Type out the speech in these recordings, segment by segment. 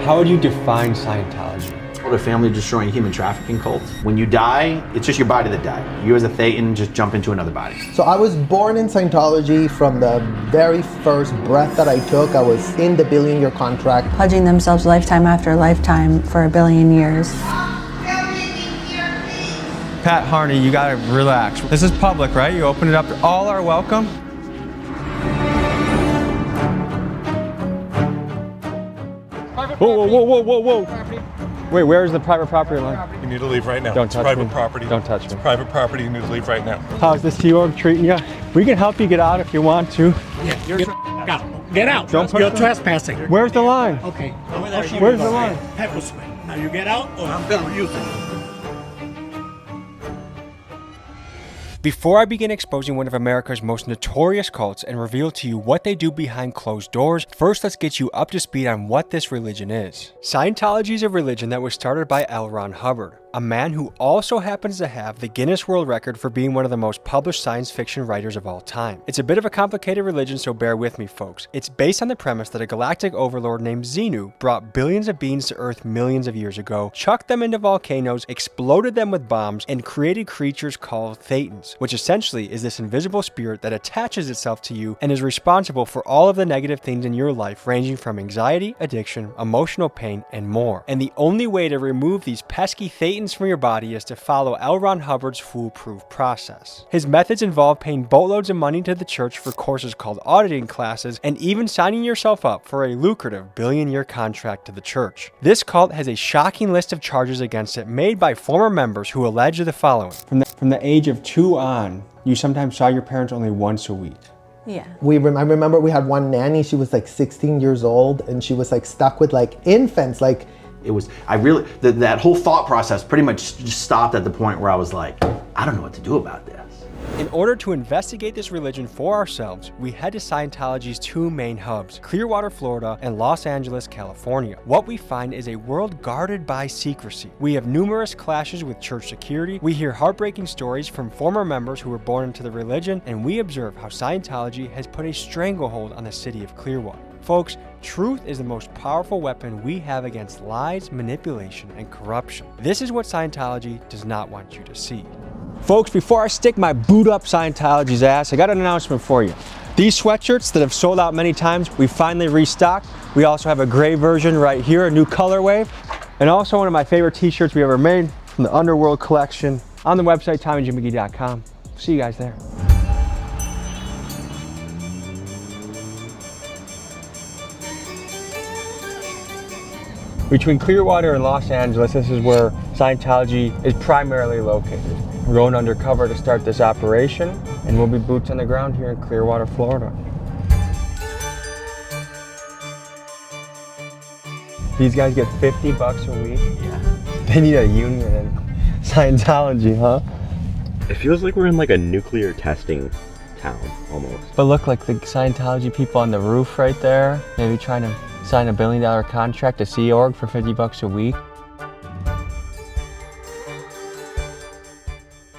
How would you define Scientology? A family-destroying human trafficking cult. When you die, it's just your body that died. You as a Thetan just jump into another body. So I was born in Scientology. From the very first breath that I took, I was in the billion-year contract. Pledging themselves lifetime after lifetime for 1 billion years. Pat Harney, you gotta relax. This is public, right? You open it up, all are welcome. Whoa, whoa, whoa, whoa, whoa, whoa. Wait, where's the private property line? You need to leave right now. Don't touch private me. Property. Don't touch me. It's private property. You need to leave right now. How's the Sea Org treating you? We can help you get out if you want to. Yeah, you're out. Get out. Don't You're push trespassing. Where's the line? Okay. Where's the line? Pepper spray. Now you get out or I'm gonna use it. Before I begin exposing one of America's most notorious cults and reveal to you what they do behind closed doors, first let's get you up to speed on what this religion is. Scientology is a religion that was started by L. Ron Hubbard, a man who also happens to have the Guinness World Record for being one of the most published science fiction writers of all time. It's a bit of a complicated religion, so bear with me, folks. It's based on the premise that a galactic overlord named Xenu brought billions of beings to Earth millions of years ago, chucked them into volcanoes, exploded them with bombs, and created creatures called Thetans, which essentially is this invisible spirit that attaches itself to you and is responsible for all of the negative things in your life, ranging from anxiety, addiction, emotional pain, and more. And the only way to remove these pesky Thetans from your body is to follow L. Ron Hubbard's foolproof process. His methods involve paying boatloads of money to the church for courses called auditing classes, and even signing yourself up for a lucrative billion-year contract to the church. This cult has a shocking list of charges against it made by former members who allege the following. From the age of 2 on, you sometimes saw your parents only once a week. Yeah. I remember we had one nanny. She was like 16 years old, and she was like stuck with like infants. Like, It was, that whole thought process pretty much just stopped at the point where I was like, I don't know what to do about this. In order to investigate this religion for ourselves, we head to Scientology's 2 main hubs, Clearwater, Florida, and Los Angeles, California. What we find is a world guarded by secrecy. We have numerous clashes with church security, we hear heartbreaking stories from former members who were born into the religion, and we observe how Scientology has put a stranglehold on the city of Clearwater. Folks, truth is the most powerful weapon we have against lies, manipulation, and corruption. This is what Scientology does not want you to see. Folks, before I stick my boot up Scientology's ass, I got an announcement for you. These sweatshirts that have sold out many times, we finally restocked. We also have a gray version right here, a new colorway, and also one of my favorite t-shirts we ever made from the Underworld collection on the website, TommyJMcGee.com. See you guys there. Between Clearwater and Los Angeles, this is where Scientology is primarily located. We're going undercover to start this operation, and we'll be boots on the ground here in Clearwater, Florida. These guys get $50 a week. Yeah. They need a union in Scientology, huh? It feels like we're in like a nuclear testing town, almost. But look, like the Scientology people on the roof right there, maybe trying to sign a $1 billion contract to Sea Org for $50 a week.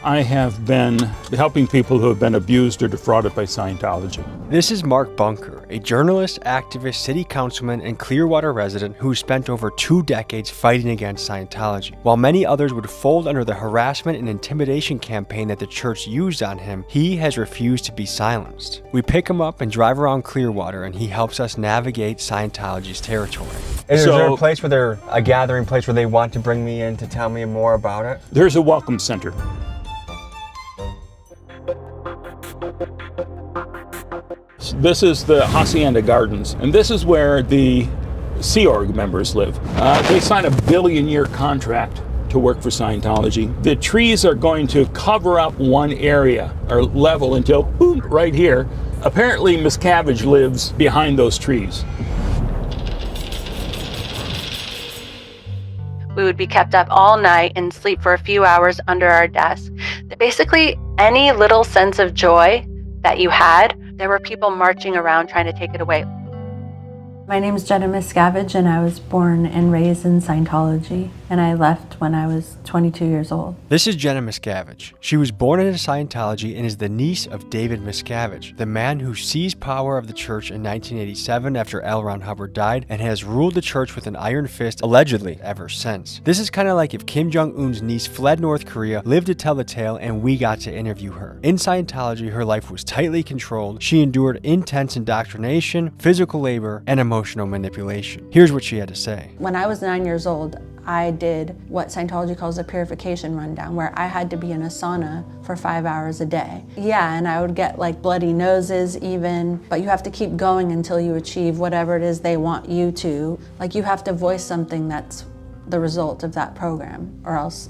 I have been helping people who have been abused or defrauded by Scientology. This is Mark Bunker, a journalist, activist, city councilman, and Clearwater resident who spent over 2 decades fighting against Scientology. While many others would fold under the harassment and intimidation campaign that the church used on him, he has refused to be silenced. We pick him up and drive around Clearwater, and he helps us navigate Scientology's territory. Is there a place where a gathering place where they want to bring me in to tell me more about it? There's a welcome center. This is the Hacienda Gardens, and this is where the Sea Org members live. They sign a billion-year contract to work for Scientology. The trees are going to cover up one area, or level until, boom, right here. Apparently, Miscavige lives behind those trees. We would be kept up all night and sleep for a few hours under our desk. Basically, any little sense of joy that you had, there were people marching around trying to take it away. My name is Jenna Miscavige, and I was born and raised in Scientology. and I left when I was 22 years old. This is Jenna Miscavige. She was born into Scientology and is the niece of David Miscavige, the man who seized power of the church in 1987 after L. Ron Hubbard died and has ruled the church with an iron fist, allegedly, ever since. This is kind of like if Kim Jong-un's niece fled North Korea, lived to tell the tale, and we got to interview her. In Scientology, her life was tightly controlled. She endured intense indoctrination, physical labor, and emotional manipulation. Here's what she had to say. When I was 9 years old, I did what Scientology calls a purification rundown, where I had to be in a sauna for 5 hours a day. Yeah, and I would get like bloody noses even, but you have to keep going until you achieve whatever it is they want you to. Like, you have to voice something that's the result of that program, or else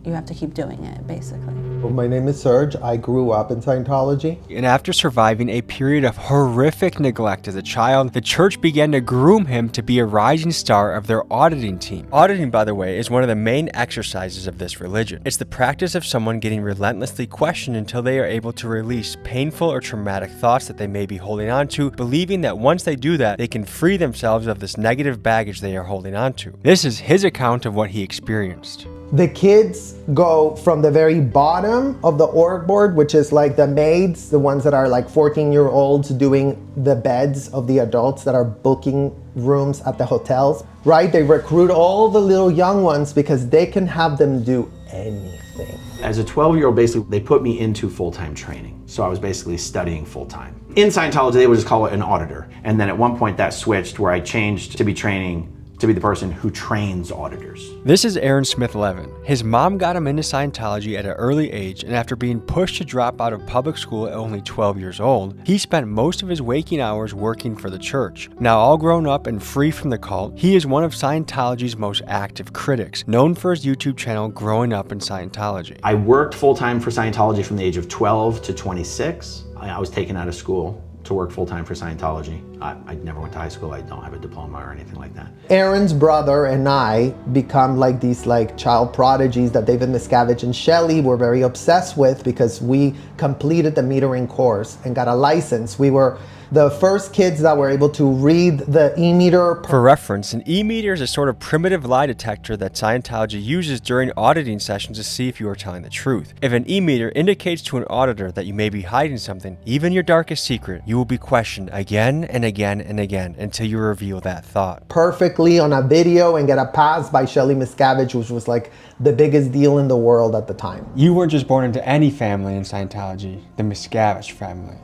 you have to keep doing it, basically. Well, my name is Serge. I grew up in Scientology. And after surviving a period of horrific neglect as a child, the church began to groom him to be a rising star of their auditing team. Auditing, by the way, is one of the main exercises of this religion. It's the practice of someone getting relentlessly questioned until they are able to release painful or traumatic thoughts that they may be holding on to, believing that once they do that, they can free themselves of this negative baggage they are holding on to. This is his account of what he experienced. The kids go from the very bottom of the org board, which is like the maids, the ones that are like 14-year-olds doing the beds of the adults that are booking rooms at the hotels, right? They recruit all the little young ones because they can have them do anything. As a 12-year-old, basically, they put me into full-time training. So I was basically studying full-time. In Scientology, they would just call it an auditor. And then at one point that switched where I changed to be training to be the person who trains auditors. This is Aaron Smith-Levin. His mom got him into Scientology at an early age, and after being pushed to drop out of public school at only 12 years old, he spent most of his waking hours working for the church. Now all grown up and free from the cult, he is one of Scientology's most active critics, known for his YouTube channel Growing Up in Scientology. I worked full-time for Scientology from the age of 12 to 26. I was taken out of school to work full-time for Scientology. I never went to high school. I don't have a diploma or anything like that. Aaron's brother and I become like these like child prodigies that David Miscavige and Shelley were very obsessed with because we completed the metering course and got a license. We were the first kids that were able to read the e-meter. For reference, an e-meter is a sort of primitive lie detector that Scientology uses during auditing sessions to see if you are telling the truth. If an e-meter indicates to an auditor that you may be hiding something, even your darkest secret, you will be questioned again and again and again until you reveal that thought. Perfectly on a video and get a pass by Shelley Miscavige, which was like the biggest deal in the world at the time. You weren't just born into any family in Scientology, the Miscavige family.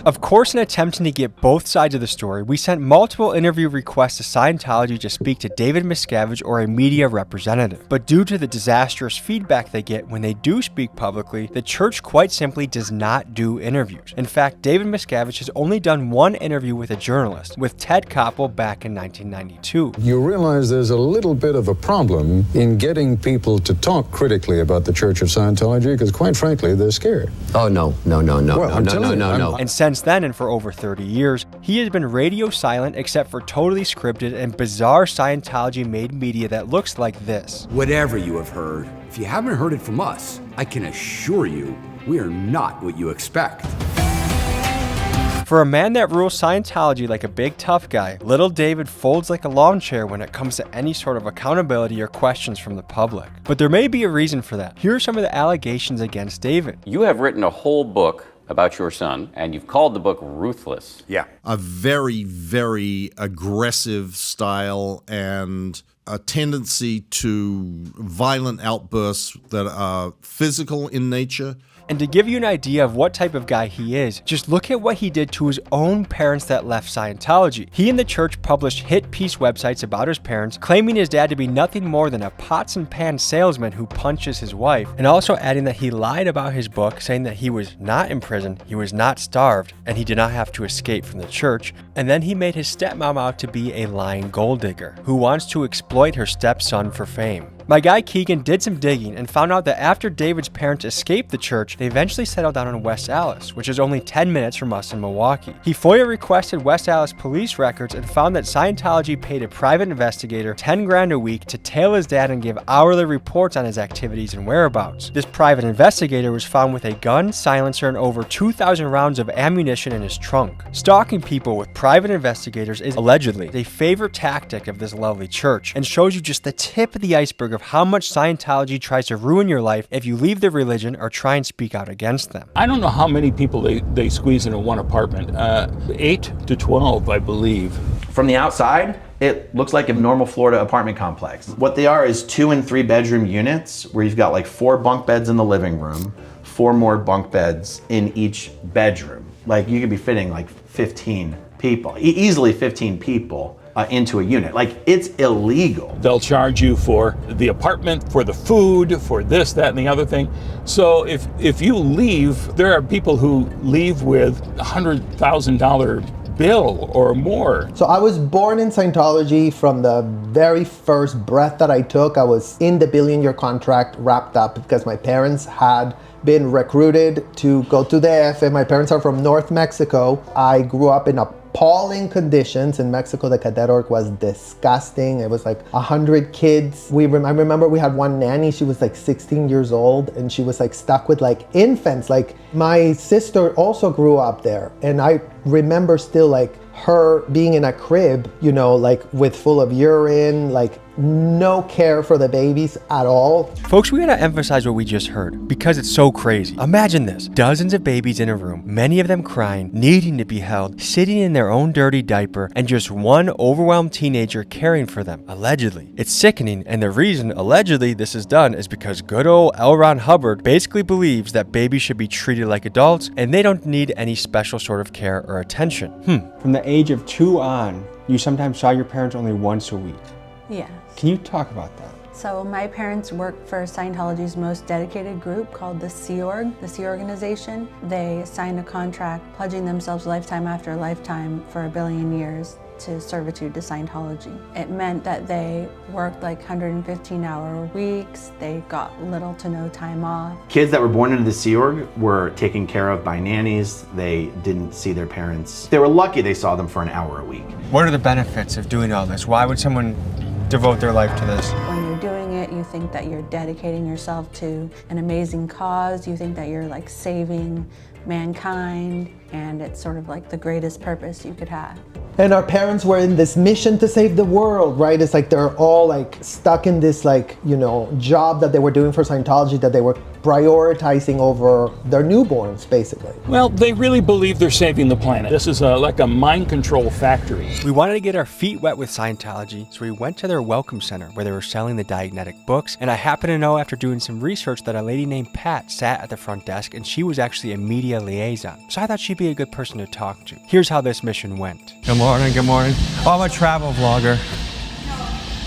Of course, in attempting to get both sides of the story, we sent multiple interview requests to Scientology to speak to David Miscavige or a media representative. But due to the disastrous feedback they get when they do speak publicly, the church quite simply does not do interviews. In fact, David Miscavige has only done one interview with a journalist, with Ted Koppel back in 1992. You realize there's a little bit of a problem in getting people to talk critically about the Church of Scientology, because quite frankly, they're scared. Oh, no. And since then, and for over 30 years, he has been radio silent except for totally scripted and bizarre Scientology-made media that looks like this. Whatever you have heard, if you haven't heard it from us, I can assure you, we are not what you expect. For a man that rules Scientology like a big tough guy, little David folds like a lawn chair when it comes to any sort of accountability or questions from the public. But there may be a reason for that. Here are some of the allegations against David. You have written a whole book about your son, and you've called the book Ruthless. Yeah. A very, very aggressive style and a tendency to violent outbursts that are physical in nature. And to give you an idea of what type of guy he is, just look at what he did to his own parents that left Scientology. He and the church published hit piece websites about his parents, claiming his dad to be nothing more than a pots and pans salesman who punches his wife, and also adding that he lied about his book, saying that he was not in prison, he was not starved, and he did not have to escape from the church. And then he made his stepmom out to be a lying gold digger who wants to exploit her stepson for fame. My guy Keegan did some digging and found out that after David's parents escaped the church, they eventually settled down in West Allis, which is only 10 minutes from us in Milwaukee. He FOIA requested West Allis police records and found that Scientology paid a private investigator $10,000 a week to tail his dad and give hourly reports on his activities and whereabouts. This private investigator was found with a gun, silencer, and over 2,000 rounds of ammunition in his trunk. Stalking people with private investigators is allegedly a favorite tactic of this lovely church and shows you just the tip of the iceberg of of how much Scientology tries to ruin your life if you leave the religion or try and speak out against them. I don't know how many people they squeeze into one apartment. 8 to 12, I believe. From the outside, it looks like a normal Florida apartment complex. What they are is 2 and 3 bedroom units where you've got like 4 bunk beds in the living room, 4 more bunk beds in each bedroom. Like you could be fitting like 15 people, easily 15 people into a unit. Like it's illegal. They'll charge you for the apartment, for the food, for this, that, and the other thing. So if you leave, there are people who leave with $100,000 bill or more. So I was born in Scientology. From the very first breath that I took, I was in the billion-year contract wrapped up because my parents had been recruited to go to the AFA. My parents are from North Mexico. I grew up in appalling conditions. In Mexico, the cadet org was disgusting. It was like 100 kids. I remember we had one nanny. She was like 16 years old and she was like stuck with like infants. Like my sister also grew up there. And I remember still like her being in a crib, you know, like with full of urine, like no care for the babies at all. Folks, we gotta emphasize what we just heard because it's so crazy. Imagine this, dozens of babies in a room, many of them crying, needing to be held, sitting in their own dirty diaper, and just one overwhelmed teenager caring for them, allegedly. It's sickening, and the reason, allegedly, this is done is because good old L. Ron Hubbard basically believes that babies should be treated like adults and they don't need any special sort of care or attention. From the age of 2 on, you sometimes saw your parents only once a week. Yes. Can you talk about that? So my parents worked for Scientology's most dedicated group called the Sea Org, the Sea Organization. They signed a contract pledging themselves lifetime after lifetime for 1 billion years to servitude to Scientology. It meant that they worked like 115-hour weeks. They got little to no time off. Kids that were born into the Sea Org were taken care of by nannies. They didn't see their parents. They were lucky they saw them for an hour a week. What are the benefits of doing all this? Why would someone devote their life to this? When you're doing it, you think that you're dedicating yourself to an amazing cause. You think that you're like saving mankind, and it's sort of like the greatest purpose you could have. And our parents were in this mission to save the world, right? It's like they're all like stuck in this like, you know, job that they were doing for Scientology that they were prioritizing over their newborns, basically. Well, they really believe they're saving the planet. This is like a mind control factory. We wanted to get our feet wet with Scientology, so we went to their welcome center where they were selling the Diagnetic books, and I happen to know after doing some research that a lady named Pat sat at the front desk and she was actually a media liaison, so I thought she'd be a good person to talk to. Here's how this mission went. Good morning, good morning. Oh, I'm a travel vlogger.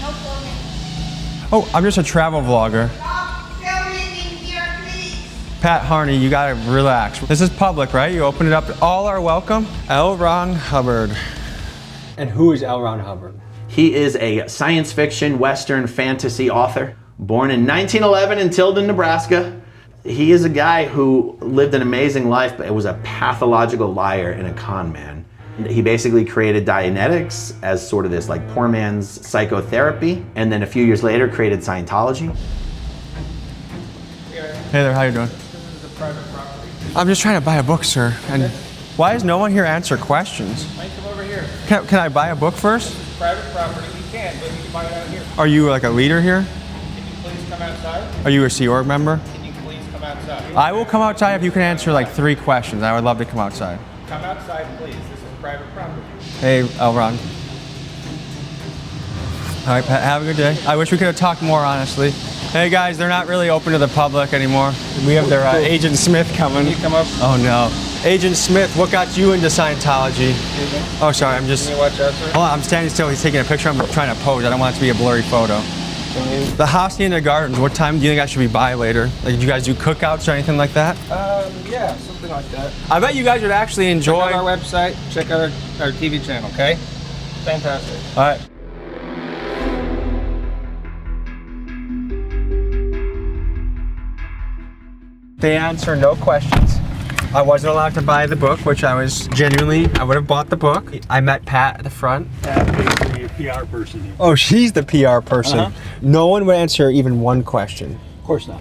No filming. Oh, I'm just a travel vlogger. Stop filming in here, please. Pat Harney, you gotta relax. This is public, right? You open it up, all are welcome. L. Ron Hubbard. And who is L. Ron Hubbard? He is a science fiction, Western fantasy author, born in 1911 in Tilden, Nebraska. He is a guy who lived an amazing life, but was a pathological liar and a con man. He basically created Dianetics as sort of this like poor man's psychotherapy, and then a few years later created Scientology. Hey there, how you doing? This is a private property. I'm just trying to buy a book, sir. And why does no one here answer questions? Why don't you come over here? Can I buy a book first? This is private property. You can, but you can buy it out here. Are you like a leader here? Can you please come outside? Are you a Sea Org member? Can you please come outside? I will come outside if you can answer like 3 questions. I would love to come outside. Come outside, please. This is private property. Hey, Elron. All right, Pat, have a good day. I wish we could have talked more, honestly. Hey guys, they're not really open to the public anymore. We have their Agent Smith coming. Can you come up? Oh no. Agent Smith, what got you into Scientology? Oh, sorry, I'm just... Can you watch out, sir? Hold on, I'm standing still. He's taking a picture. I'm trying to pose. I don't want it to be a blurry photo. The Hacienda Gardens, what time do you think I should be by later? Like, do you guys do cookouts or anything like that? Yeah, something like that. I bet you guys would actually enjoy... Check out our website. Check out our TV channel, okay? Fantastic. All right. They answer no questions. I wasn't allowed to buy the book, which I was genuinely, I would have bought the book. I met Pat at the front. Pat is the PR person here. Oh, she's the PR person. No one would answer even one question. Of course not.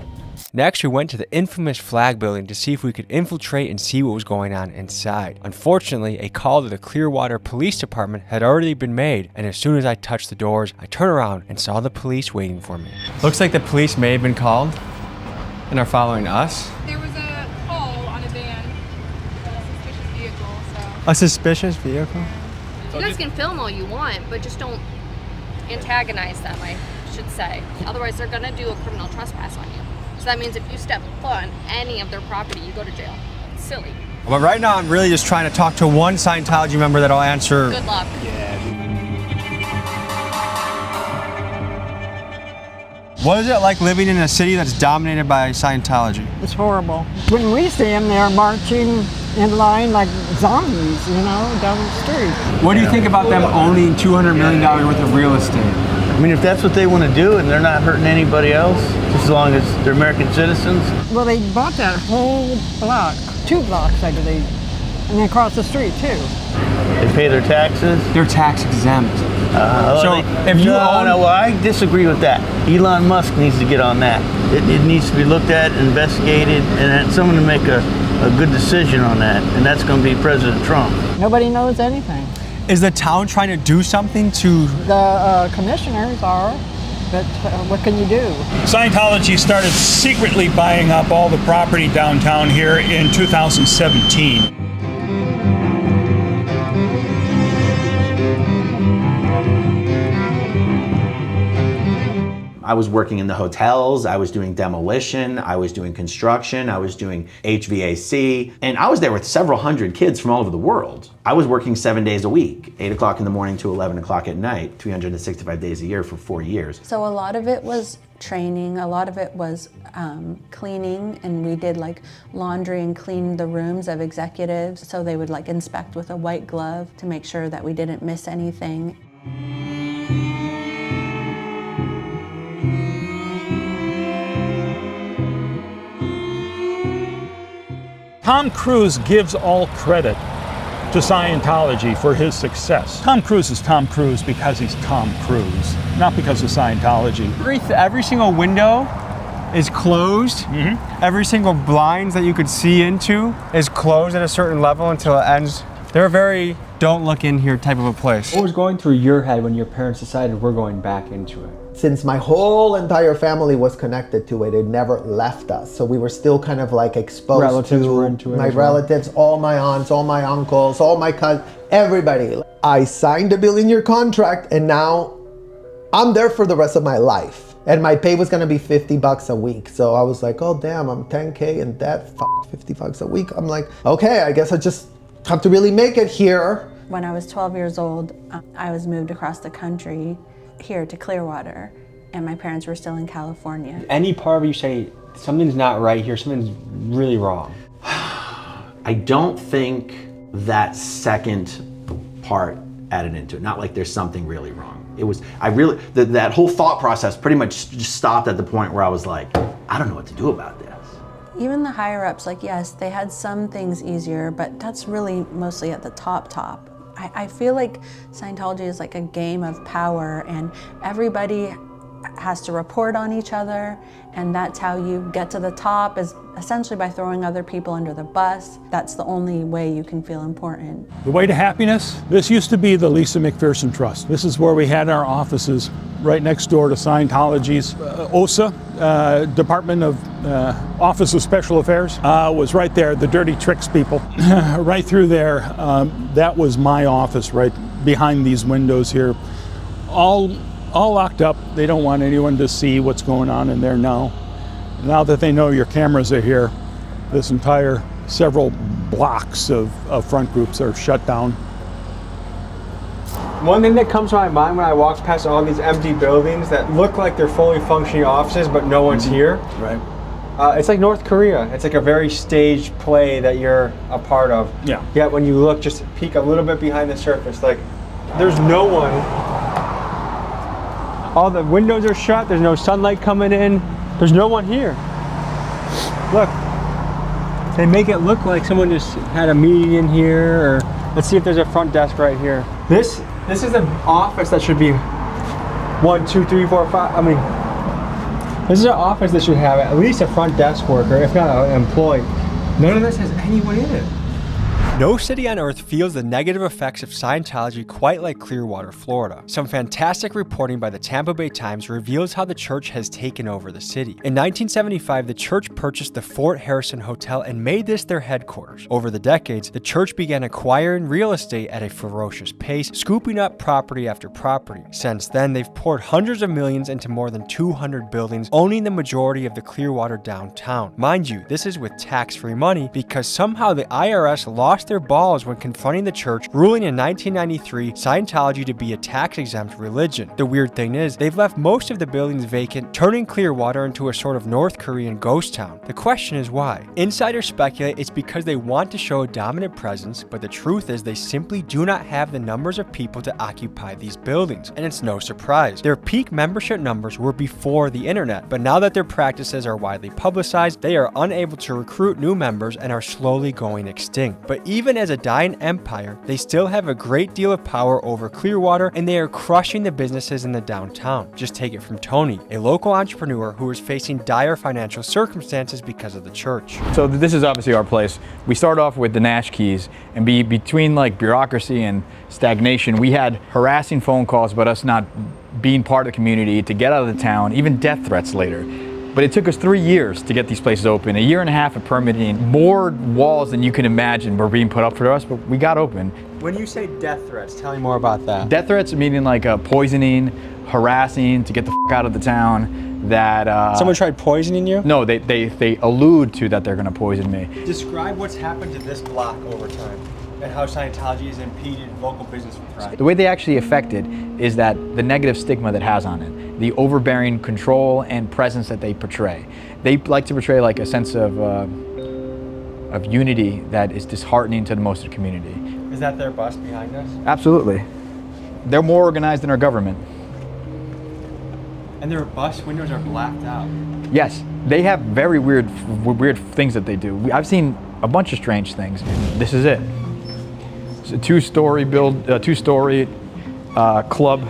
Next, we went to the infamous flag building to see if we could infiltrate and see what was going on inside. Unfortunately, a call to the Clearwater Police Department had already been made, and as soon as I touched the doors, I turned around and saw the police waiting for me. Looks like the police may have been called and are following us. There was a call on a van, a suspicious vehicle, so. A suspicious vehicle? You guys can film all you want, but just don't antagonize them, I should say. Otherwise, they're gonna do a criminal trespass on you. So that means if you step foot on any of their property, you go to jail. It's silly. But right now, I'm really just trying to talk to one Scientology member that'll answer. Good luck. What is it like living in a city that's dominated by Scientology? It's horrible. When we see them, they're marching in line like zombies, you know, down the street. What do you think about them owning $200 million worth of real estate? I mean, if that's what they want to do and they're not hurting anybody else, just as long as they're American citizens. Well, they bought that whole block, 2 blocks, I believe, and then across the street, too. They pay their taxes. They're tax exempt. No, I disagree with that. Elon Musk needs to get on that. It needs to be looked at, investigated, and someone to make a good decision on that, and that's going to be President Trump. Nobody knows anything. Is the town trying to do something to... The commissioners are, but what can you do? Scientology started secretly buying up all the property downtown here in 2017. I was working in the hotels, I was doing demolition, I was doing construction, I was doing HVAC, and I was there with several hundred kids from all over the world. I was working 7 days a week, 8 o'clock in the morning to 11 o'clock at night, 365 days a year for 4 years. So a lot of it was training, a lot of it was cleaning, and we did like laundry and clean the rooms of executives, so they would like inspect with a white glove to make sure that we didn't miss anything. Tom Cruise gives all credit to Scientology for his success. Tom Cruise is Tom Cruise because he's Tom Cruise, not because of Scientology. Every single window is closed. Every single blinds that you could see into is closed at a certain level until it ends. They're a very don't look in here type of a place. What was going through your head when your parents decided we're going back into it? Since my whole entire family was connected to it, it never left us. So we were still kind of like exposed relatives to were into it my as well. relatives, all my aunts, all my uncles, all my cousins, everybody. I signed a 1 billion-year contract, and now I'm there for the rest of my life. And my pay was gonna be $50 a week. So I was like, oh damn, I'm 10K and that $50 a week. I'm like, okay, I guess I just have to really make it here. When I was 12 years old, I was moved across the country here to Clearwater, and my parents were still in California. Any part of you say, something's not right here, something's really wrong? I don't think that second part added into it. Not like there's something really wrong. It was, that whole thought process pretty much just stopped at the point where I was like, I don't know what to do about this. Even the higher ups, like yes, they had some things easier, but that's really mostly at the top. I feel like Scientology is like a game of power, and everybody has to report on each other, and that's how you get to the top, is essentially by throwing other people under the bus. That's the only way you can feel important. The way to happiness? This used to be the Lisa McPherson Trust. This is where we had our offices, right next door to Scientology's OSA, Department of Office of Special Affairs, was right there, the dirty tricks people. Right through there, that was my office right behind these windows here. All locked up. They don't want anyone to see what's going on in there now. Now that they know your cameras are here, this entire several blocks of front groups are shut down. One thing that comes to my mind when I walk past all these empty buildings that look like they're fully functioning offices, but no one's here. Right. It's like North Korea. It's like a very staged play that you're a part of. Yeah. Yet when you look, just peek a little bit behind the surface, like there's no one. All the windows are shut. There's no sunlight coming in. There's no one here. Look. They make it look like someone just had a meeting in here, or let's see if there's a front desk right here. This is an office that should be 1, 2, 3, 4, 5. I mean, This is an office that should have at least a front desk worker, if not an employee. None of this has anyone in it. No city on earth feels the negative effects of Scientology quite like Clearwater, Florida. Some fantastic reporting by the Tampa Bay Times reveals how the church has taken over the city. In 1975, the church purchased the Fort Harrison Hotel and made this their headquarters. Over the decades, the church began acquiring real estate at a ferocious pace, scooping up property after property. Since then, they've poured hundreds of millions into more than 200 buildings, owning the majority of the Clearwater downtown. Mind you, this is with tax-free money because somehow the IRS lost their balls when confronting the church, ruling in 1993 Scientology to be a tax-exempt religion. The weird thing is, they've left most of the buildings vacant, turning Clearwater into a sort of North Korean ghost town. The question is why? Insiders speculate it's because they want to show a dominant presence, but the truth is they simply do not have the numbers of people to occupy these buildings, and it's no surprise. Their peak membership numbers were before the internet, but now that their practices are widely publicized, they are unable to recruit new members and are slowly going extinct. But even as a dying empire, they still have a great deal of power over Clearwater, and they are crushing the businesses in the downtown. Just take it from Tony, a local entrepreneur who is facing dire financial circumstances because of the church. So this is obviously our place. We start off with the Nash keys, and between like bureaucracy and stagnation, we had harassing phone calls about us not being part of the community, to get out of the town, even death threats later. But it took us 3 years to get these places open, 1.5 years of permitting. More walls than you can imagine were being put up for us, but we got open. When you say death threats, tell me more about that. Death threats meaning like poisoning, harassing, to get the f out of the town. That someone tried poisoning you? No, they allude to that they're gonna poison me. Describe what's happened to this block over time and how Scientology has impeded local business with pride. The way they actually affect it is that the negative stigma that has on it, the overbearing control and presence that they portray. They like to portray like a sense of unity that is disheartening to most of the community. Is that their bus behind us? Absolutely. They're more organized than our government. And their bus windows are blacked out. Yes, they have very weird things that they do. I've seen a bunch of strange things. This is it. It's a two-story club.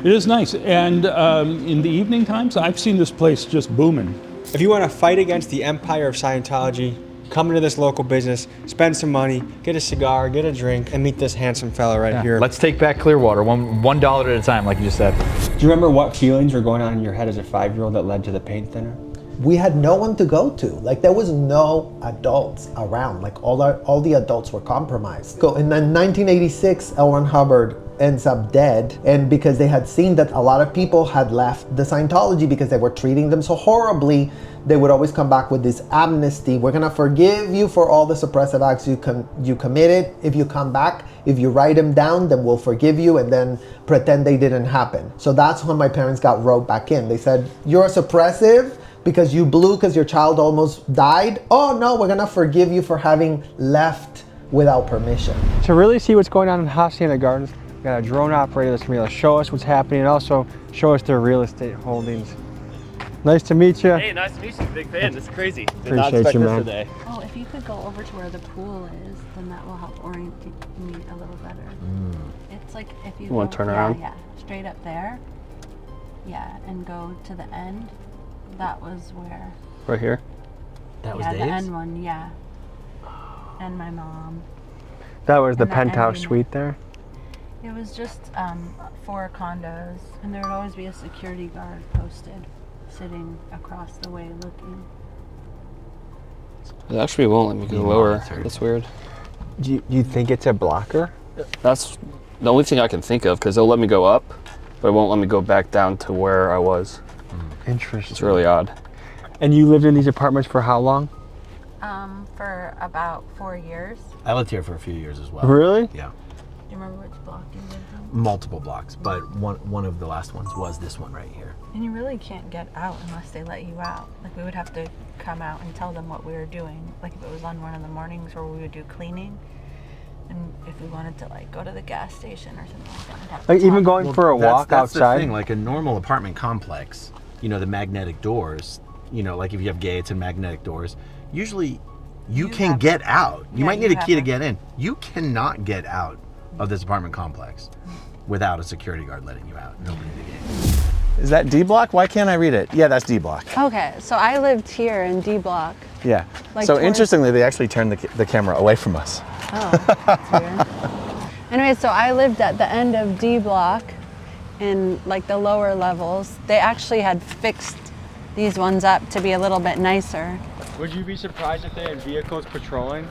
It is nice, and in the evening times, I've seen this place just booming. If you want to fight against the empire of Scientology, come into this local business, spend some money, get a cigar, get a drink, and meet this handsome fella right here. Let's take back Clearwater, $1 at a time, like you just said. Do you remember what feelings were going on in your head as a 5-year-old that led to the paint thinner? We had no one to go to. Like, there was no adults around. Like, all the adults were compromised. So in 1986, L. Ron Hubbard ends up dead, and because they had seen that a lot of people had left the Scientology because they were treating them so horribly, they would always come back with this amnesty. We're gonna forgive you for all the suppressive acts you committed. If you come back, if you write them down, then we'll forgive you, and then pretend they didn't happen. So that's when my parents got roped back in. They said, you're a suppressive because you blew because your child almost died. Oh no, we're gonna forgive you for having left without permission. To really see what's going on in Hacienda Gardens, we got a drone operator that's gonna be able to show us what's happening and also show us their real estate holdings. Nice to meet you. Hey, nice to meet you. Big fan. This is crazy. Did not expect you, this man. today. Oh, if you could go over to where the pool is, then that will help orient me a little better. It's like if you want to turn around? Yeah, straight up there. Yeah, and go to the end. That was where. Right here? That was the Dave's? end one, yeah. And my mom. That was the And that penthouse ending. suite there? It was just 4 condos, and there would always be a security guard posted, sitting across the way looking. It actually won't let me go lower. That's weird. Do you think it's a blocker? That's the only thing I can think of, because they'll let me go up, but it won't let me go back down to where I was. Interesting. It's really odd. And you lived in these apartments for how long? For about 4 years. I lived here for a few years as well. Really? Yeah. Do you remember which block you lived in? Multiple blocks, but one of the last ones was this one right here. And you really can't get out unless they let you out. Like, we would have to come out and tell them what we were doing. Like, if it was on one of the mornings where we would do cleaning, and if we wanted to, like, go to the gas station or something like that. We'd have to Like, even talk. going for a walk that's outside? the thing, like a normal apartment complex, you know, the magnetic doors, you know, like if you have gates and magnetic doors, usually you can get out. You might need a key to get in. You cannot get out of this apartment complex without a security guard letting you out and opening the gate. Is that D block? Why can't I read it? Yeah, that's D block. Okay, so I lived here in D block. Yeah. Like so towards- interestingly, they actually turned the camera away from us. Oh, that's weird. Anyway, so I lived at the end of D block in like the lower levels. They actually had fixed these ones up to be a little bit nicer. Would you be surprised if they had vehicles patrolling?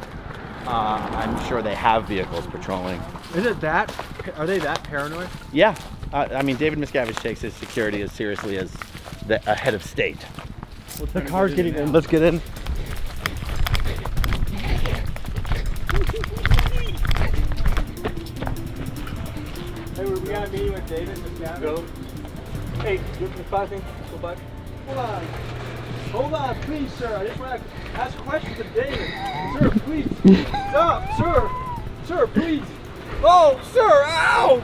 I'm sure they have vehicles patrolling. Is it that? Are they that paranoid? Yeah. I mean, David Miscavige takes his security as seriously as a head of state. The car's getting in. Let's get in. Hey, we got a meeting with David Miscavige. Go. Hey, you're passing. Go back. Hold on. Hold on, please, sir. I just want to ask questions of David. Sir, please. Stop, sir. Sir, please. Oh, sir, ow!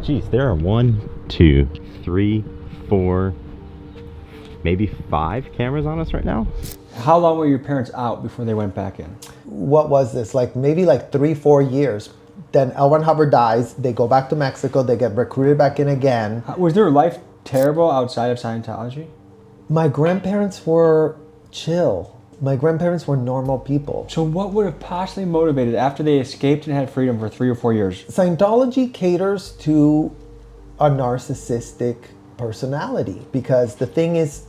Geez, there are 1, 2, 3, 4, maybe 5 cameras on us right now. How long were your parents out before they went back in? What was this? Like maybe like 3-4 years. Then L. Ron Hubbard dies. They go back to Mexico. They get recruited back in again. Was their life terrible outside of Scientology? My grandparents were chill. My grandparents were normal people. So what would have possibly motivated after they escaped and had freedom for 3 or 4 years? Scientology caters to a narcissistic personality because the thing is,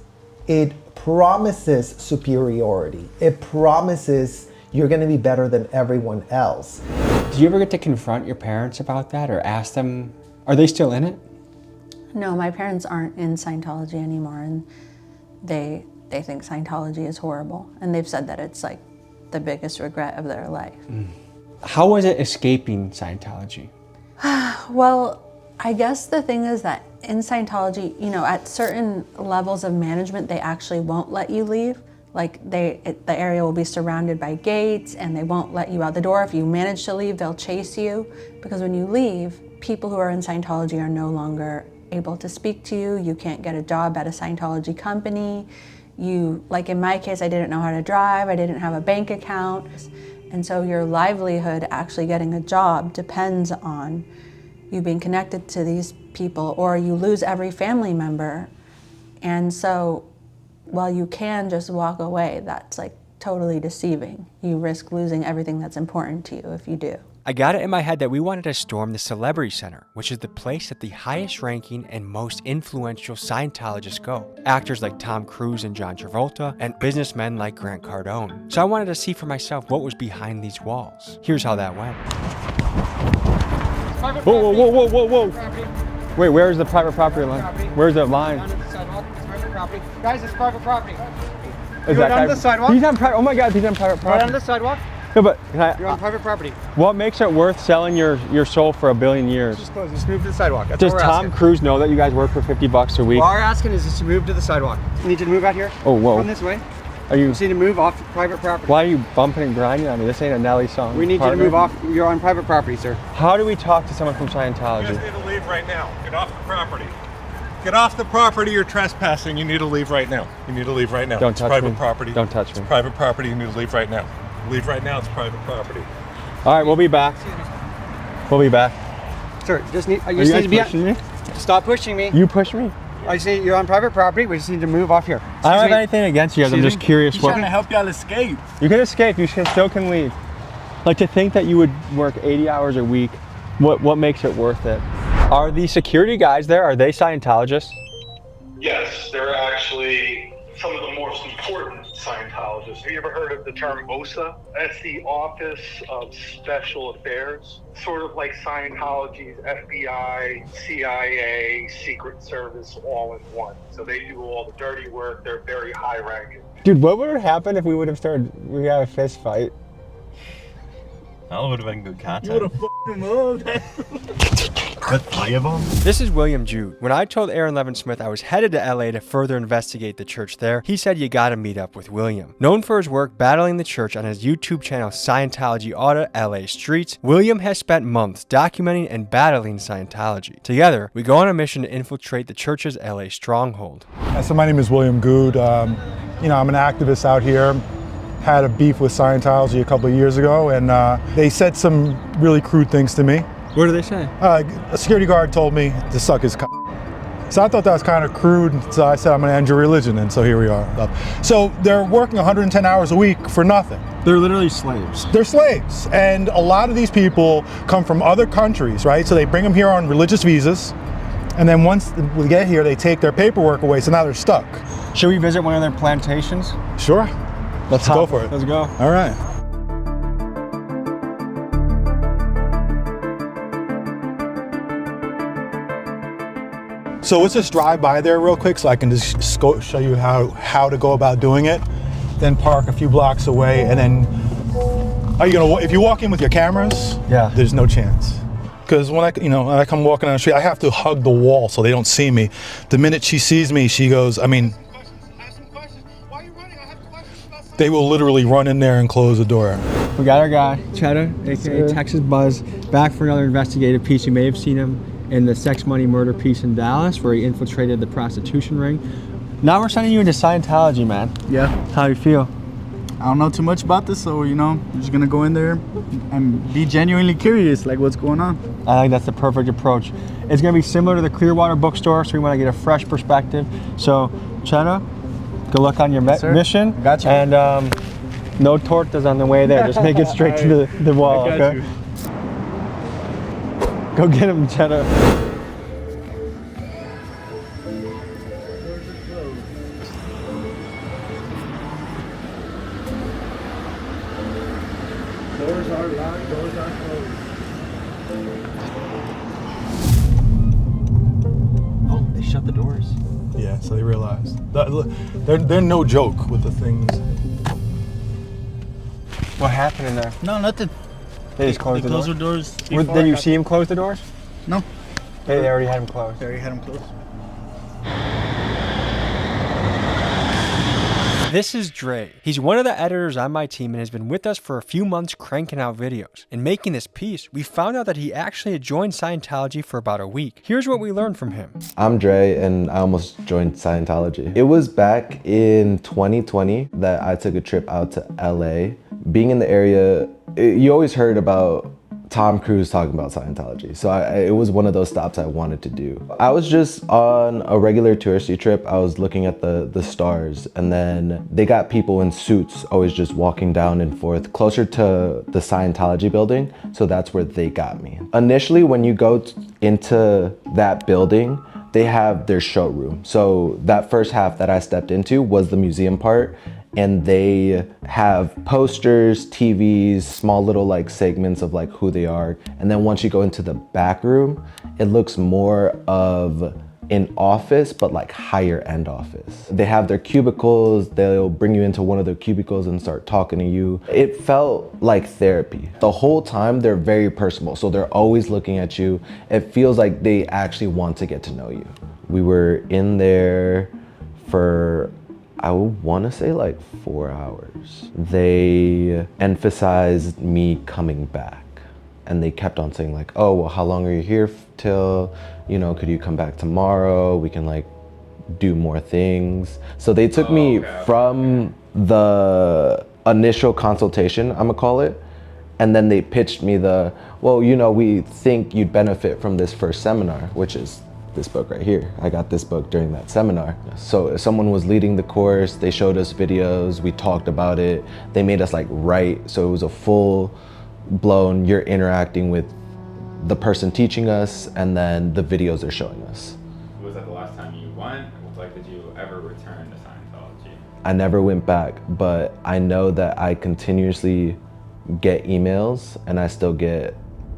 it promises superiority. It promises you're going to be better than everyone else. Did you ever get to confront your parents about that or ask them, are they still in it? No, my parents aren't in Scientology anymore, and they think Scientology is horrible, and they've said that it's like the biggest regret of their life. How was it escaping Scientology? Well, I guess the thing is that in Scientology, you know, at certain levels of management, they actually won't let you leave. Like the area will be surrounded by gates and they won't let you out the door. If you manage to leave, they'll chase you, because when you leave, people who are in Scientology are no longer able to speak to you. You can't get a job at a Scientology company. Like in my case, I didn't know how to drive, I didn't have a bank account. And so your livelihood actually getting a job depends on you being connected to these people, or you lose every family member. And so while you can just walk away, that's like totally deceiving. You risk losing everything that's important to you if you do. I got it in my head that we wanted to storm the Celebrity Center, which is the place that the highest ranking and most influential Scientologists go. Actors like Tom Cruise and John Travolta, and businessmen like Grant Cardone. So I wanted to see for myself what was behind these walls. Here's how that went. Whoa, whoa, whoa, whoa, whoa, whoa. Wait, where's the private property line? Where's the line? Property. Guys, it's private property. Is You're on the sidewalk? He's on private. Oh my God, he's on private property. Right on the sidewalk? No, but You're on private property. What makes it worth selling your soul for $1 billion years? Just close. Just move to the sidewalk. That's Does what we're Tom asking. Cruise know that you guys work for $50 a week? What we're asking is just to move to the sidewalk. You need you to move out here. Oh, whoa. Run this way. Are you? Just need to move off private property. Why are you bumping and grinding on me? This ain't a Nelly song. We need partner. you to move off. You're on private property, sir. How do we talk to someone from Scientology? You guys need to leave right now. Get off the property. Get off the property. You're trespassing. You need to leave right now. You need to leave right now. Don't It's touch private me. property. Don't touch me. It's private property. You need to leave right now. Leave right now. It's private property. All right, we'll be back. We'll be back. Sir, just need. Are you guys pushing me? Stop pushing me. You push me? I see you're on private property. We just need to move off here. I don't have anything against you guys. I'm just curious. He's What? trying to help y'all escape. You can escape. You still can leave. Like, to think that you would work 80 hours a week, what makes it worth it? Are the security guys there, are they Scientologists? Yes, they're actually some of the most important Scientologists. Have you ever heard of the term OSA? That's the Office of Special Affairs. Sort of like Scientology's FBI, CIA, Secret Service all in one. So they do all the dirty work. They're very high ranking. Dude, what would have happened if we would have we had a fist fight? That would have been good content. You would have fucking moved. With 3 of them? This is William Jude. When I told Aaron Levin Smith I was headed to LA to further investigate the church there, he said you gotta meet up with William. Known for his work battling the church on his YouTube channel Scientology Audit LA Streets, William has spent months documenting and battling Scientology. Together, we go on a mission to infiltrate the church's LA stronghold. So my name is William Good. I'm an activist out here. Had a beef with Scientology a couple of years ago, and they said some really crude things to me. What do they say? A security guard told me to suck his cock. So I thought that was kind of crude, so I said I'm going to end your religion, and so here we are. So they're working 110 hours a week for nothing. They're literally slaves. They're slaves, and a lot of these people come from other countries, right? So they bring them here on religious visas, and then once we get here, they take their paperwork away, so now they're stuck. Should we visit one of their plantations? Sure. Let's go for it. Let's go. All right. So let's just drive by there real quick so I can just show you how to go about doing it. Then park a few blocks away, and then are you gonna? If you walk in with your cameras, yeah, there's no chance. Because when I come walking on the street, I have to hug the wall so they don't see me. The minute she sees me, she goes. I mean, they will literally run in there and close the door. We got our guy, Cheddar, aka Texas Buzz, back for another investigative piece. You may have seen him in the sex, money, murder piece in Dallas, where he infiltrated the prostitution ring. Now we're sending you into Scientology, man. Yeah. How you feel? I don't know too much about this, so I'm just gonna go in there and be genuinely curious, like what's going on. I think that's the perfect approach. It's gonna be similar to the Clearwater bookstore, so we want to get a fresh perspective. So, Cheddar, good luck on your mission. Gotcha. And no tortas on the way there. Just make it straight to the wall, I got okay? you. Go get him, Cheddar. Doors are locked, doors are closed. Oh, they shut the doors. Yeah, so they realized. They're no joke with the things. What happened in there? No, nothing. They just closed They the closed door? the doors. Did you see him close the doors? No. They already had him closed. They already had him closed. This is Dre. He's one of the editors on my team and has been with us for a few months cranking out videos. In making this piece, we found out that he actually had joined Scientology for about a week. Here's what we learned from him. I'm Dre, and I almost joined Scientology. It was back in 2020 that I took a trip out to LA. Being in the area, you always heard about Tom Cruise talking about Scientology. So it was one of those stops I wanted to do. I was just on a regular touristy trip. I was looking at the stars, and then they got people in suits always just walking down and forth closer to the Scientology building. So that's where they got me. Initially, when you go into that building, they have their showroom. So that first half that I stepped into was the museum part. And they have posters, TVs, small little like segments of like who they are. And then once you go into the back room, it looks more of an office, but like higher end office. They have their cubicles, they'll bring you into one of their cubicles and start talking to you. It felt like therapy. The whole time they're very personal, so they're always looking at you. It feels like they actually want to get to know you. We were in there for, I would want to say like 4 hours. They emphasized me coming back, and they kept on saying like, oh, well, how long are you here till? Could you come back tomorrow? We can like do more things. So they took me from the initial consultation, I'm gonna call it, and then they pitched me we think you'd benefit from this first seminar, which is this book right here. I got this book during that seminar. So if someone was leading the course, they showed us videos, we talked about it, they made us like write, so it was a full blown, you're interacting with the person teaching us, and then the videos they're showing us. Was that the last time you went? Like, did you ever return to Scientology? I never went back, but I know that I continuously get emails and I still get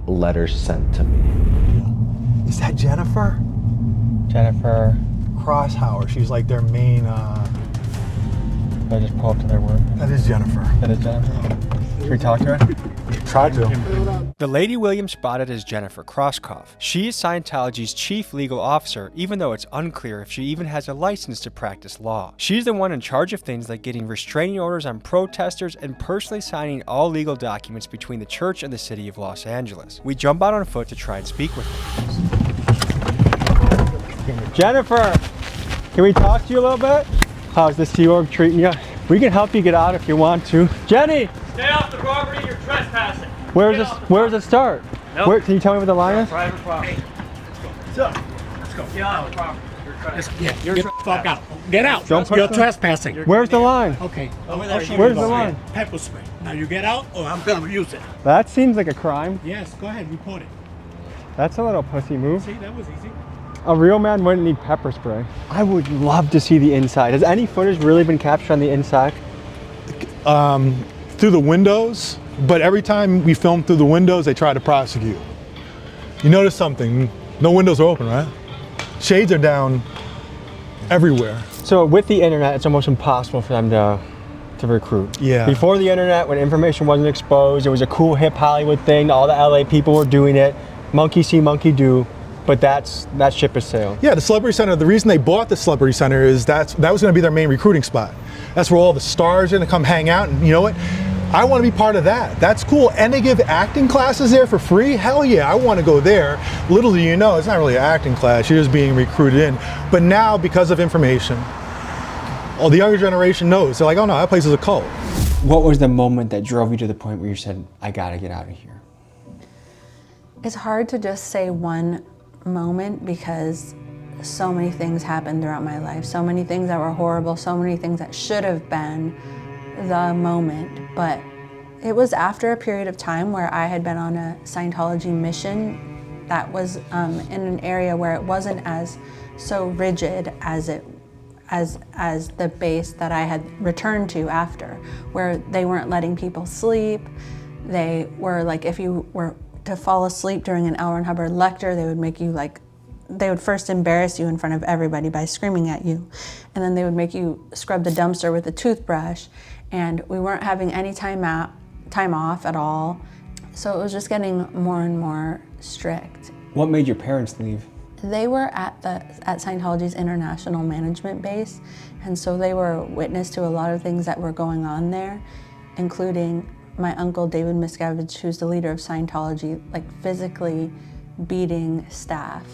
letters sent to me. Is that Jennifer? Jennifer Crosshauer. She's like their main. I just pull up to their work. That is Jennifer. That is Jennifer. Can we talk to her? Try to. The lady Williams spotted is Jennifer Krosskopf. She is Scientology's chief legal officer, even though it's unclear if she even has a license to practice law. She's the one in charge of things like getting restraining orders on protesters and personally signing all legal documents between the church and the city of Los Angeles. We jump out on foot to try and speak with her. Jennifer, can we talk to you a little bit? How's the Sea Org treating you? We can help you get out if you want to. Jenny! Stay off the property, you're trespassing. Where does it start? Nope. Where, can you tell me where the line is? Private property. Let's go. Let's go. Get out of the property. Yeah, you're get the fuck out. Get out. Don't You're push trespassing. Where's the line? Okay. Where's the line? Pepper spray. Now you get out or I'm gonna use it. That seems like a crime. Yes, go ahead, report it. That's a little pussy move. See, that was easy. A real man wouldn't need pepper spray. I would love to see the inside. Has any footage really been captured on the inside? Through the windows, but every time we film through the windows, they try to prosecute. You notice something, no windows are open, right? Shades are down everywhere. So with the internet, it's almost impossible for them to recruit. Yeah. Before the internet, when information wasn't exposed, it was a cool hip Hollywood thing. All the LA people were doing it. Monkey see, monkey do. But that ship has sailed. Yeah, the Celebrity Center, the reason they bought the Celebrity Center is that was gonna be their main recruiting spot. That's where all the stars are gonna come hang out, and you know what? I wanna be part of that. That's cool, and they give acting classes there for free? Hell yeah, I wanna go there. Little do you know, it's not really an acting class, you're just being recruited in. But now, because of information, all the younger generation knows. They're like, oh no, that place is a cult. What was the moment that drove you to the point where you said, I gotta get out of here? It's hard to just say one moment because so many things happened throughout my life, so many things that were horrible, so many things that should have been the moment. But it was after a period of time where I had been on a Scientology mission that was in an area where it wasn't as so rigid as the base that I had returned to after, where they weren't letting people sleep. They were like, if you were to fall asleep during an L. Ron Hubbard lecture, they would make you they would first embarrass you in front of everybody by screaming at you, and then they would make you scrub the dumpster with a toothbrush, and we weren't having any time off at all. So it was just getting more and more strict. What made your parents leave? They were at Scientology's international management base, and so they were witness to a lot of things that were going on there, including my uncle David Miscavige, who's the leader of Scientology, like physically beating staff.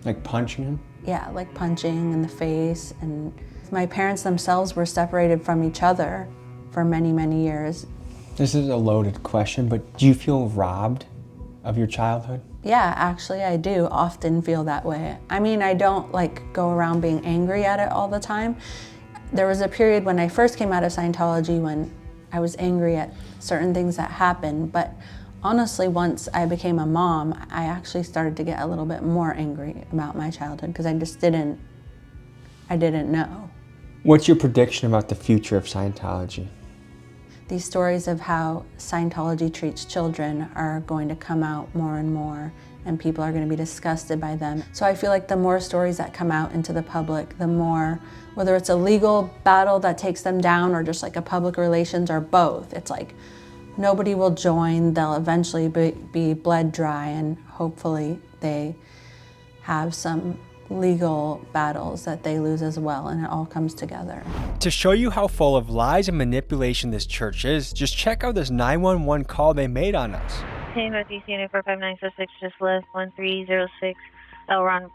Like punching him? Yeah, like punching in the face. And my parents themselves were separated from each other for many, many years. This is a loaded question, but do you feel robbed of your childhood? Yeah, actually I do often feel that way. I mean, I don't go around being angry at it all the time. There was a period when I first came out of Scientology when I was angry at certain things that happened, but honestly, once I became a mom, I actually started to get a little bit more angry about my childhood because I didn't know. What's your prediction about the future of Scientology? These stories of how Scientology treats children are going to come out more and more, and people are going to be disgusted by them. So I feel like the more stories that come out into the public, the more, whether it's a legal battle that takes them down or just like a public relations or both, it's like nobody will join, they'll eventually be bled dry, and hopefully they have some legal battles that they lose as well, and it all comes together. To show you how full of lies and manipulation this church is, just check out this 911 call they made on us. Hey, Northeast Unit 45906, just left 1306 L. Ron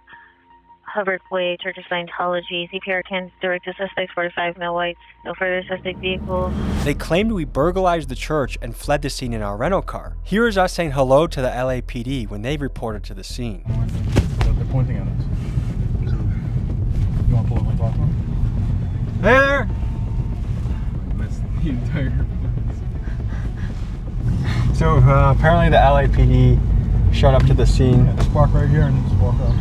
Hubbard Way, Church of Scientology. CPR can direct to suspects 45 male whites. No further suspect vehicles. They claimed we burglarized the church and fled the scene in our rental car. Here is us saying hello to the LAPD when they reported to the scene. They're pointing at us. You want to pull up and talk to them? Hey there! That's the entire... So apparently the LAPD showed up to the scene. Yeah, just park right here and just walk up.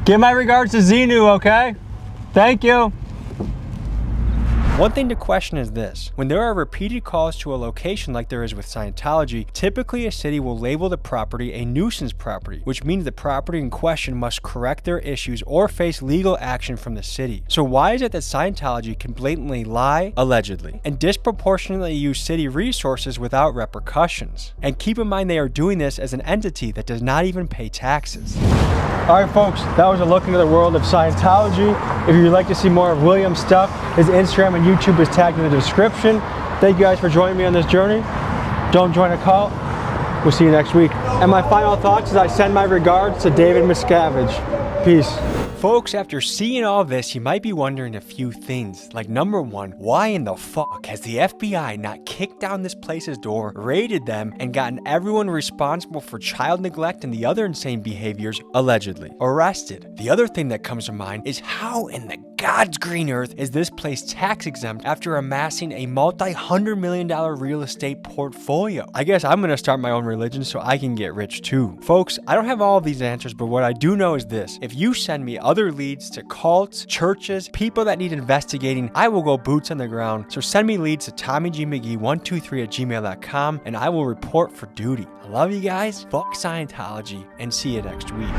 Give my regards to Xenu, okay? Thank you. One thing to question is this. When there are repeated calls to a location like there is with Scientology, typically a city will label the property a nuisance property, which means the property in question must correct their issues or face legal action from the city. So why is it that Scientology can blatantly lie, allegedly, and disproportionately use city resources without repercussions? And keep in mind they are doing this as an entity that does not even pay taxes. Alright folks, that was a look into the world of Scientology. If you'd like to see more of William's stuff, his Instagram and YouTube is tagged in the description. Thank you guys for joining me on this journey. Don't join a cult. We'll see you next week. And my final thoughts is I send my regards to David Miscavige. Peace. Folks, after seeing all this, you might be wondering a few things. Like, number one, why in the fuck has the FBI not kicked down this place's door, raided them, and gotten everyone responsible for child neglect and the other insane behaviors allegedly arrested? The other thing that comes to mind is how in the God's green earth is this place tax exempt after amassing a multi-$100 million real estate portfolio? I guess I'm gonna start my own religion so I can get rich too. Folks, I don't have all of these answers, but what I do know is this: if you send me other leads to cults, churches, people that need investigating, I will go boots on the ground. So send me leads to TommyGMcGee123@gmail.com and I will report for duty. I love you guys, fuck Scientology, and see you next week.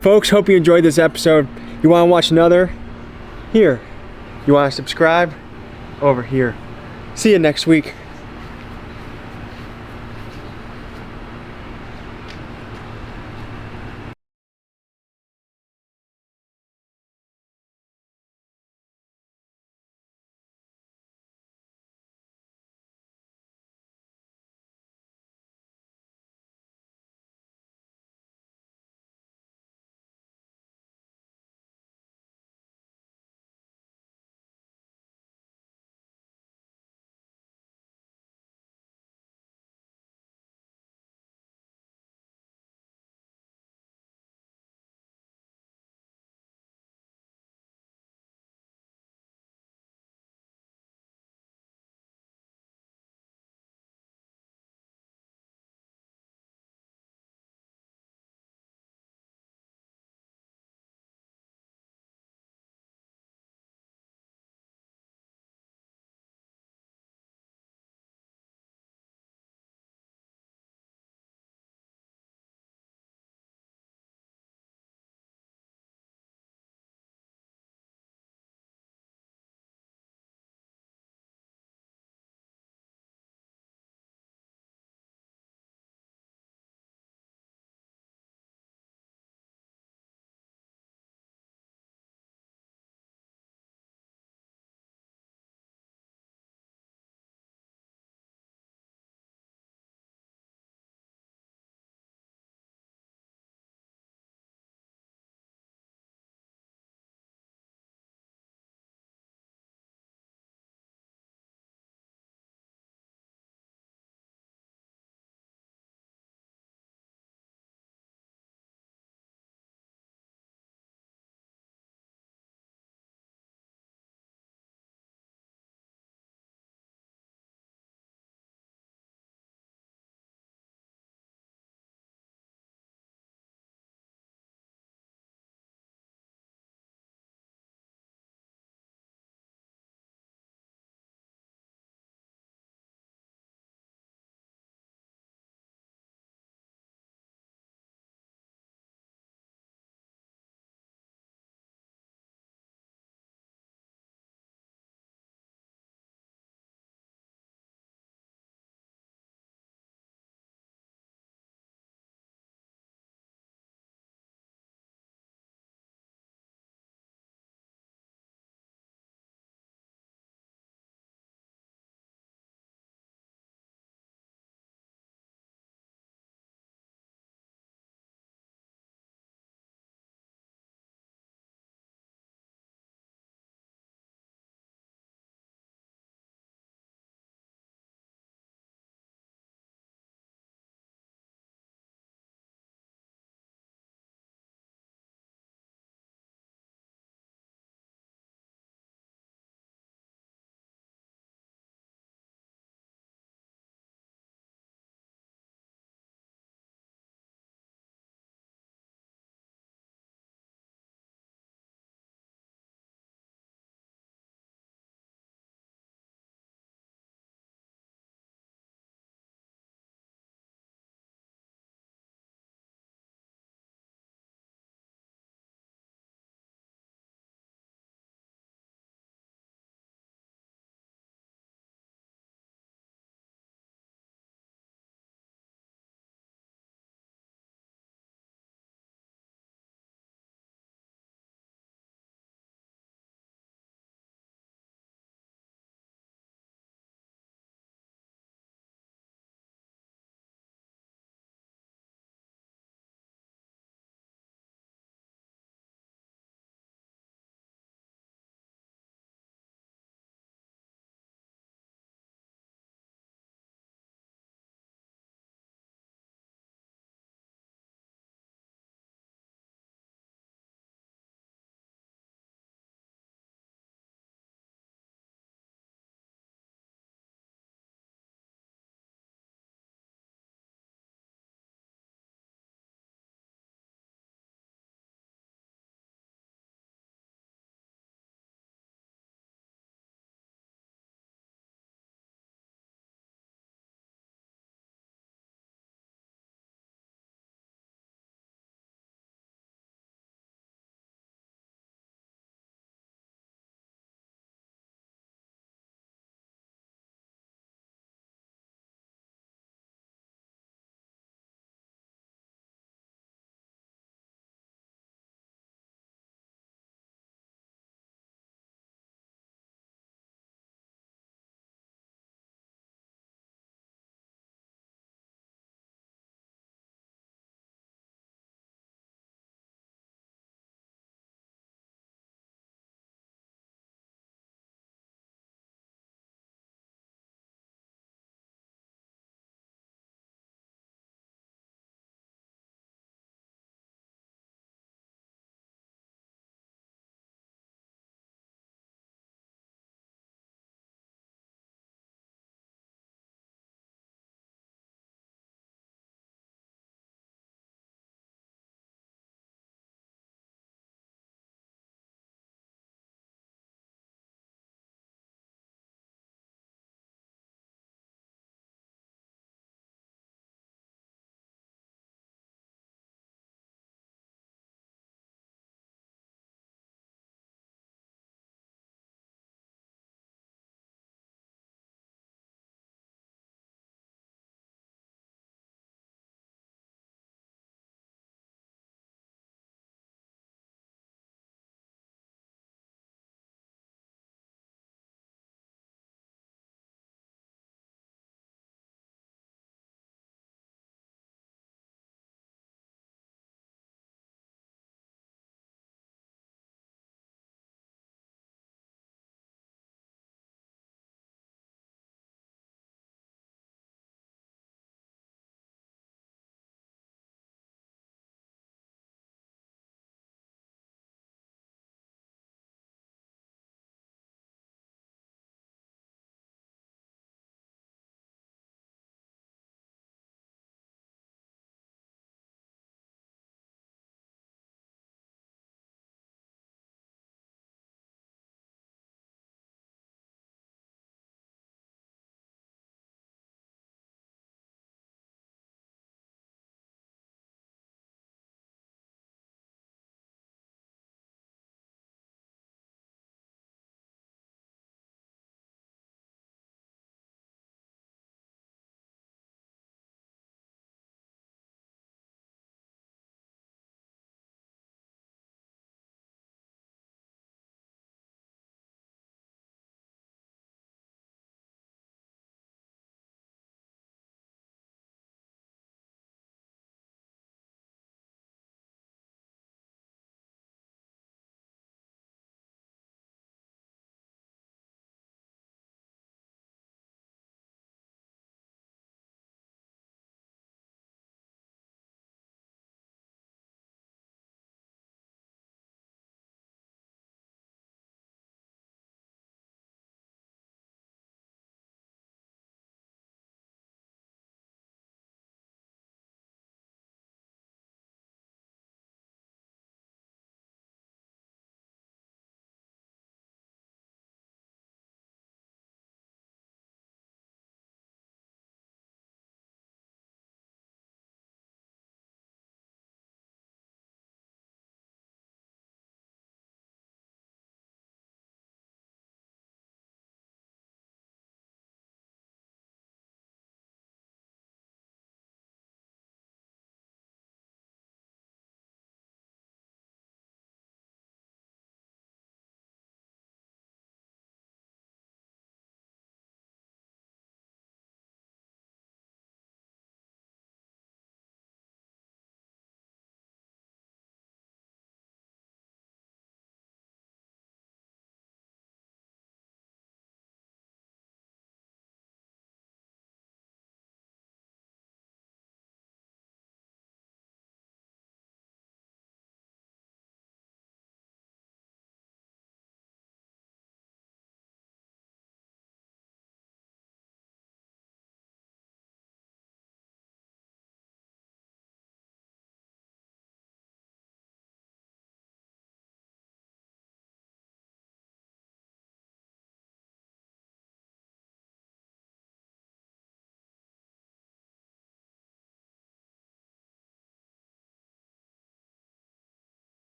Folks, hope you enjoyed this episode. You want to watch another? Here. You want to subscribe? Over here. See you next week.